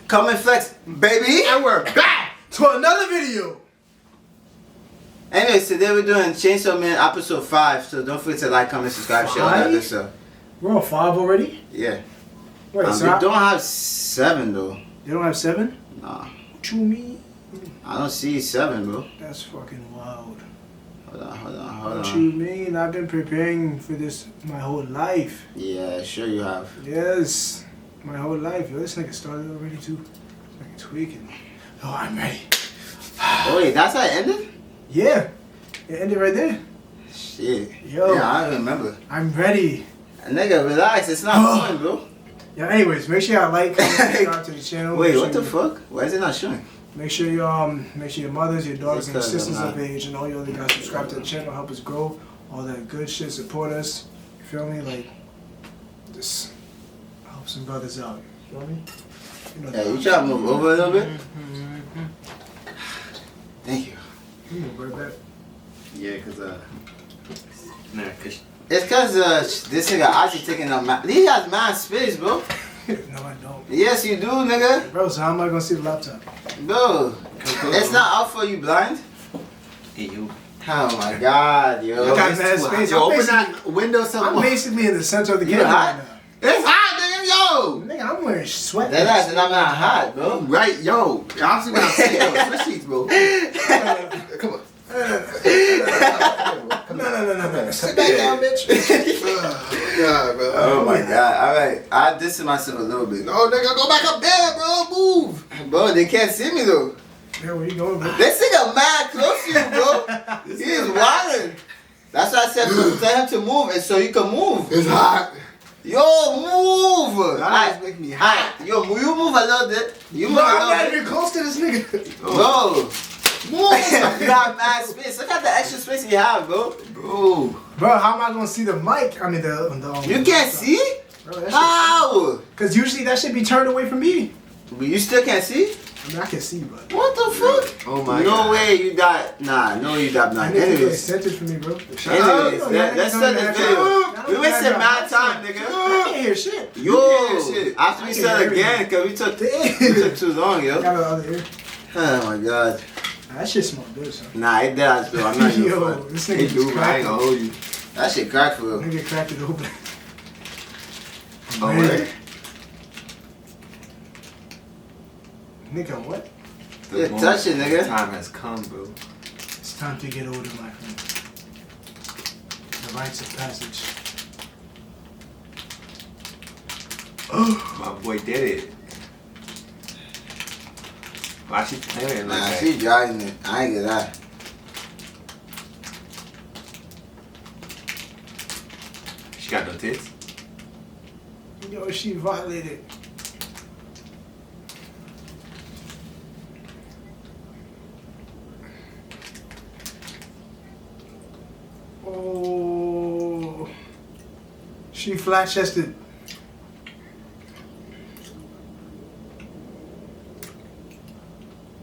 Come and flex, baby. And we're back to another video. Anyways, today we're doing Chainsawman episode 5. So don't forget to like, comment, subscribe, share all that good stuff. We're on 5 already? Yeah. Wait, We don't have 7 though. You don't have 7? Nah. What you mean? I don't see 7, bro. That's fucking wild. Hold on. What you mean? I've been preparing for this my whole life. Yeah, sure you have. Yes. My whole life. Yo, this nigga started already too. This nigga tweaking. Oh, I'm ready. Oh wait, that's how it ended? Yeah. It ended right there. Shit. Yo. Yeah, I don't remember. I'm ready. Nigga, relax. It's not fun, bro. Yeah, anyways, make sure y'all like, comment, subscribe to the channel. Wait, what the fuck? Why is it not showing? Make sure your mothers, your daughters, and your sisters of age, and all your other guys subscribe to the channel, help us grow, all that good shit, support us. You feel me? Like, just help some brothers out. You feel me? You know, yeah, you try to move over a little bit? Thank you. You move right back. Yeah, It's cause this nigga actually taking up he has mad space, bro. No, I don't. Yes, you do, nigga. Bro, so how am I gonna see the laptop? Bro, it's not out for you blind. Hey, you. Oh my god, yo. I got mad space. Yo, open that window some I'm more. basically in the center of the You camera hot? right now. It's hot, nigga, yo! Nigga, I'm wearing sweat. That's not hot, bro. Right, yo. Honestly, when I'm saying, yo, switch seats, bro. Come on. No. Sit back down, bitch. God, bro. Oh my god. Alright, I dissed myself a little bit. No, nigga, go back up there, bro. Move. Bro, they can't see me though. Yeah, where you going, bro? This nigga mad close to you, bro. He is wildin'. That's why I said tell him to move and so you can move. It's hot. Yo, move! That make me hot. Yo, you move a little bit. You move Bro, a I'm little not bit. even close to this nigga. Bro, move! You got mad space. Look at the extra space you have, bro. Bro. Bro, how am I gonna see the mic? I mean, the You can't see? Bro, that How? Because usually that should be turned away from me. But you still can't see? I mean, I can see, but What the fuck? Oh my no God. way you got. Nah, no you got I blind. need to get Anyways, centered for me, bro. let's Y'all start this video. We wasted mad time, I nigga. can't hear shit. Yo, after we I start can't hear again, cause we took too long, I yo. got the other ear. Oh my god. That shit smell good, son. Nah, it does, bro. I'm not even Yo, fun. this Hey, nigga just dude, I cracked ain't it. gonna hold you. That shit crack for real. Nigga cracked it open. Oh, Man. right? Nigga, what? Yeah, touch it, nigga. Time has come, bro. It's time to get older, my friend. The rites of passage. My boy did it. Why she playing it like Nah, that? she driving it. I ain't gonna lie. She got no tits? Yo, she violated. Oh, she flat-chested.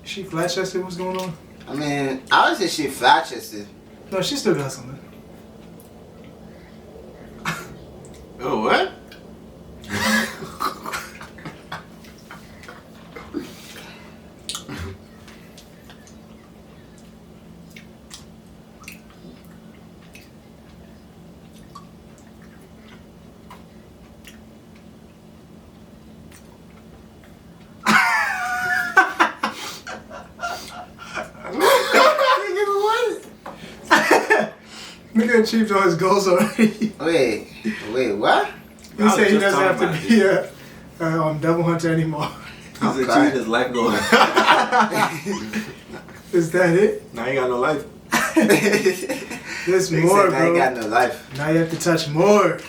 She flat-chested. What's going on? I mean, I would say she flat chested. No, she still got something. Oh, what? Nigga achieved all his goals already. Wait, what? He said he doesn't have to be a double hunter anymore. He's achieved his life goal. Is that it? Now he got no life. There's They more, said I ain't bro. got no life. Now you have to touch more.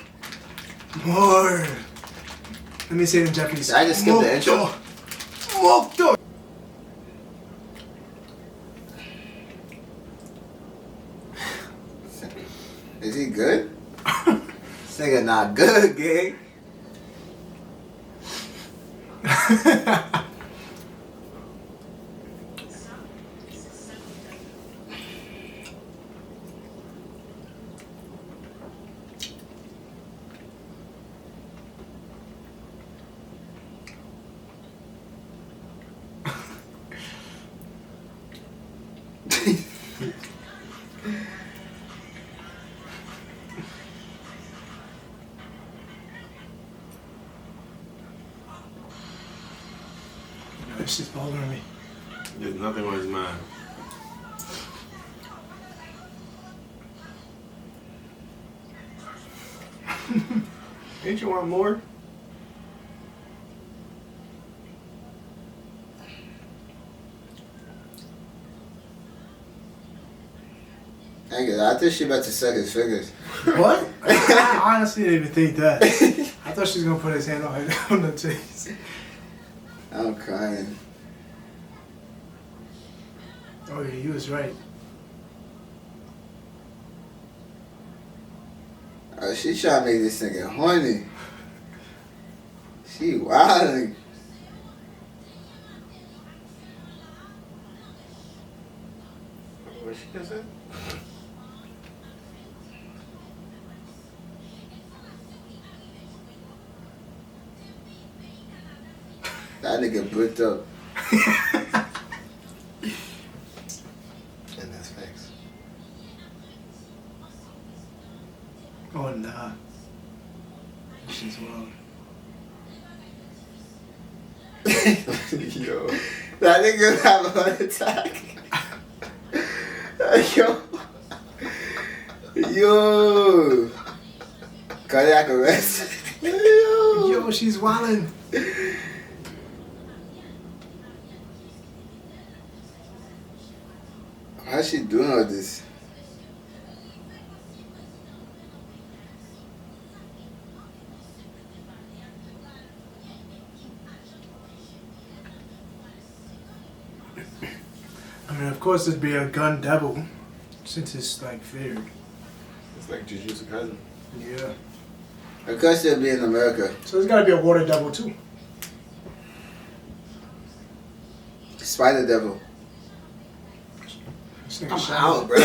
More. Let me say it in Japanese. Did I just skip the intro? Mokto. Is he good? This nigga not good, gang. This shit's bothering me. There's nothing on his mind. Ain't you want more? I think she about to suck his fingers. What? I honestly didn't even think that. I thought she was gonna put his hand on the titties. I'm crying. Oh yeah, you was right. Oh, she trying to make this nigga horny. She wilding. What she just said? That nigga bricked up. And that's facts. Oh nah. This shit's wild. Yo. That nigga have a heart attack. Yo. Yo. Cardiac arrest. Yo, she's wildin'. How's she doing all this? I mean, of course, it'd be a gun devil, since it's like feared. It's like Jujutsu Kaisen. Yeah. Of course it'll be in America. So there's gotta be a water devil too. Spider Devil. This nigga I'm shot out, me. bro.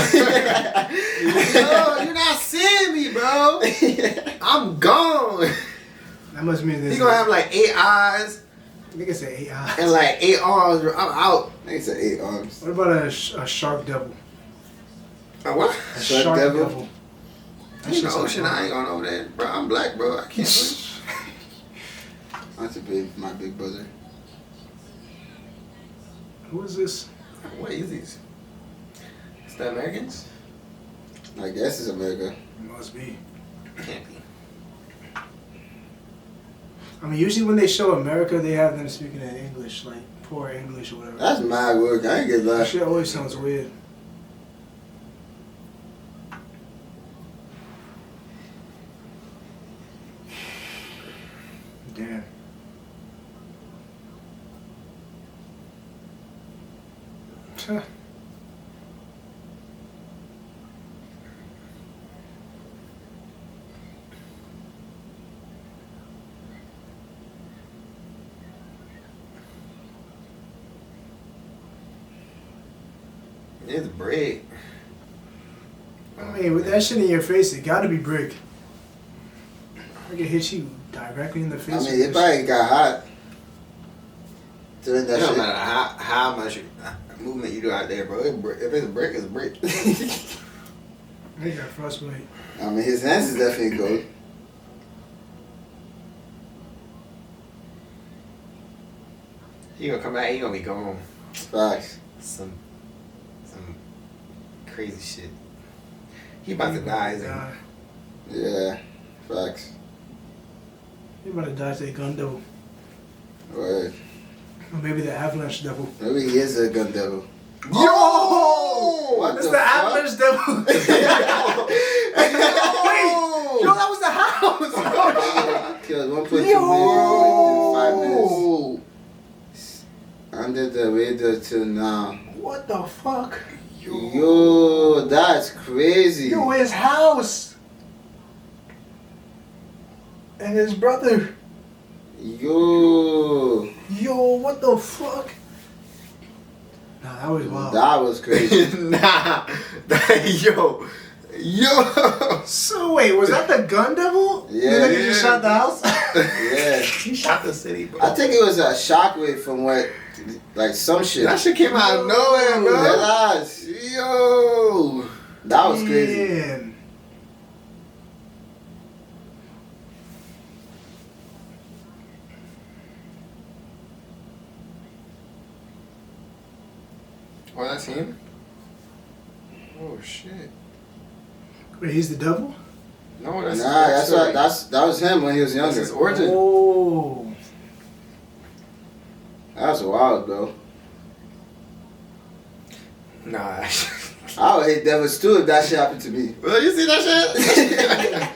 Yo, you're not seeing me, bro. I'm gone. That must mean this. He gonna have like 8 eyes Nigga say 8 eyes. and like 8 arms, bro. I'm out. Nigga said 8 arms. What about a shark devil? A what? A Shark shark devil? devil. That In the shit's ocean, like- I ain't going over there. Bro, I'm black, bro. I can't swim. That's a big, my big brother. Who is this? What is these? It's the Americans? I guess it's America. Must be. Can't be. I mean, usually when they show America, they have them speaking in English, like poor English or whatever. That's mad work. I ain't get That that. shit always sounds weird. Damn. Huh. It's brick. I mean, with that shit in your face, it gotta be brick. I can hit you directly in the face. I mean, with it this probably got hot. Doing It that don't shit. matter how much movement you do out there, bro. If it's brick, it's brick. shit. They got frostbite. I mean, his hands is definitely cold. He gonna come back, he gonna be gone. Facts. Some crazy shit. He about to die, isn't he? Yeah. Facts. You about to die to a gun devil. Word. Or maybe the avalanche devil. Maybe he is a gun devil. Yo! What That's the the fuck? avalanche devil. Wait! Yo, that was the house! Killed 1.2 million Yo! within 5 minutes. Under the radar till now. What the fuck? Yo, that's crazy. Yo, his house! And his brother. Yo, Yo, what the fuck? Nah, that was wild. that was crazy. Nah. Yo. So wait, was that the gun devil? Yeah. The nigga just shot the house? Yeah. He shot the city, bro. I think it was a shockwave from what, like some shit. That shit came out of nowhere, bro. Relax. Yo. That was crazy. Damn. shit. Wait, he's the devil? No, that's Nah, that was him when he was younger. That's his origin. Oh. That was wild, bro. Nah. I would hate devils too if that shit happened to me. Well, you see that shit?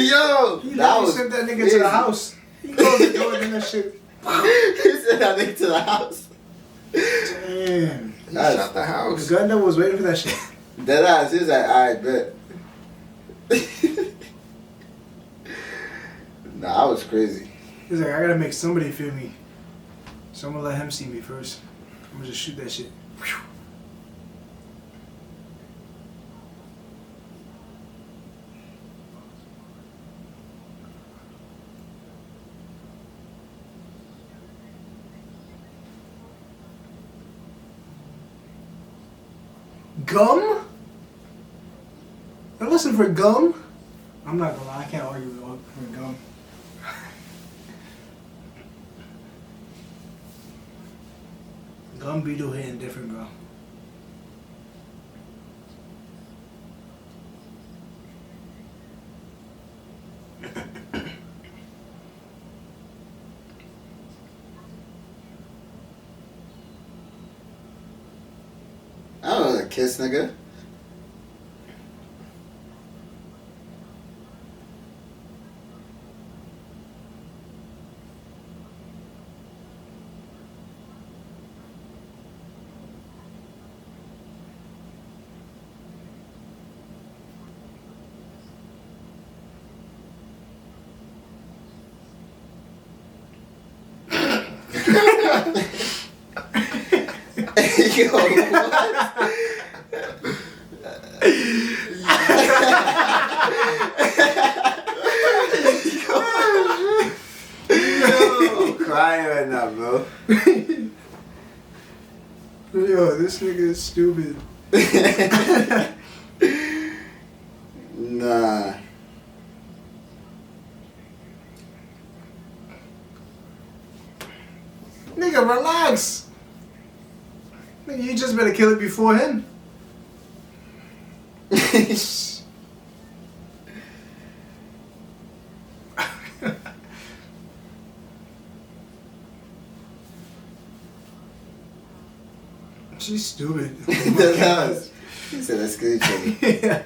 Yo, He that let me was send that nigga crazy. to the house. He closed the door and then that shit. He sent that nigga to the house. Damn. he shot the house. The gun devil was waiting for that shit. Dead ass. He was like, alright, bet. Nah, I was crazy. He's like, I gotta make somebody feel me. So I'm gonna let him see me first. I'm gonna just shoot that shit. Gum? Now listen for gum. I'm not gonna lie, I can't argue with gum. Gum Beetle hitting different, bro. I don't know, a kiss, nigga. Yo, what? I'm crying right now, bro. Yo, this nigga is stupid. Nah. Nigga, relax. Nigga, you just better kill it before him. She's stupid. That was. He said, let's get each other. Yeah.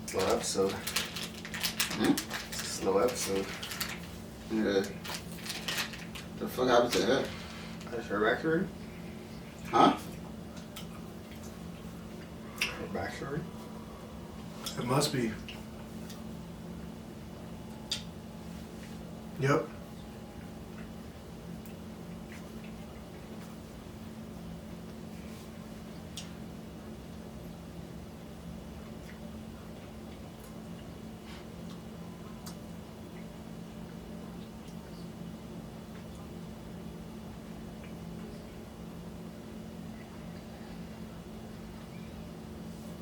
Slow episode. Hmm? It's a slow episode. Yeah. The fuck happened to her? That's her backstory? Huh? Her backstory? It must be. Yep.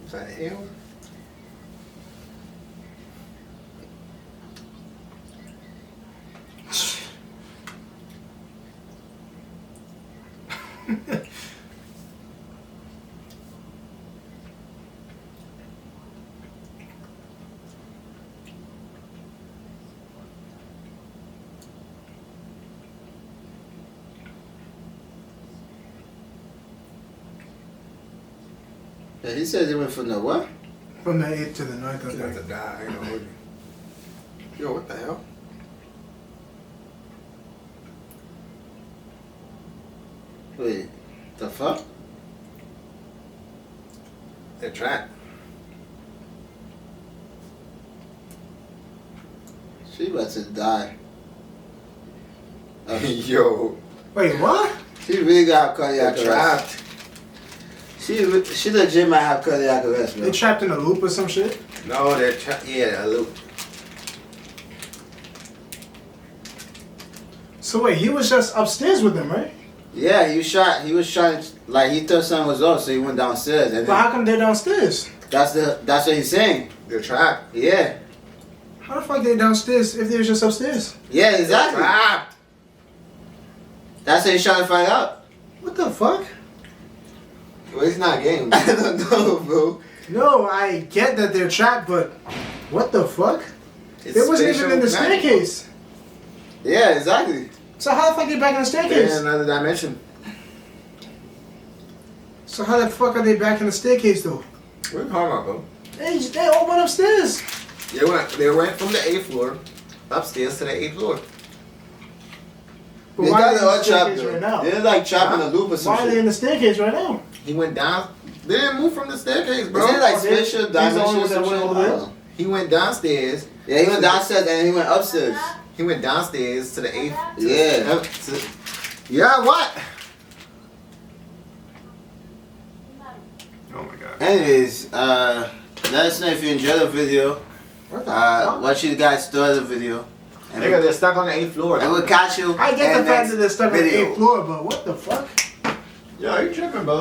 Is that hell? Yeah, he said he went from the what? From the 8th to the 9th, I You have think. to die. I ain't gonna hold you. Yo, what the hell? Wait, the fuck? They're trapped. She about to die. Yo. Wait, what? She really got cardiac They're arrest. trapped. She legit might have cardiac arrest, bro. They trapped in a loop or some shit? No, they're trapped. Yeah, a loop. So wait, he was just upstairs with them, right? Yeah, he was trying to, like, he thought something was off, so he went downstairs. And But how come they're downstairs? that's what he's saying. They're trapped. Yeah. How the fuck they downstairs if they was just upstairs? Yeah, exactly. Trapped. That's what he's trying to find out. What the fuck? Well, he's not game. I don't know, bro. No, I get that they're trapped, but what the fuck? It's They wasn't even in the spatial magic. staircase. Yeah, exactly. So how the fuck they back in the They're staircase? in another dimension. So how the fuck are they back in the staircase though? What are you talking about, bro? They all went upstairs. They went from the 8th floor upstairs to the 8th floor. But They why got are they the in the all trapped staircase though. right now? They're like trapped in a loop or some Why are they shit. in the staircase right now? He went down. They didn't move from the staircase, bro. Is it like Oh, they- spatial he's the only dimension or one that some went shit? over I there? don't know. He went downstairs. Yeah, he went downstairs and he went upstairs. He went downstairs to the 8th. Yeah. Yeah, what? Oh my god. Anyways, let us know if you enjoyed the video. What the fuck? What you guys thought of the video. And Nigga, they're stuck on the 8th floor. we'll catch you. I get in the fact next that they're stuck on the video. 8th floor, but what the fuck? Yo, you tripping, bro?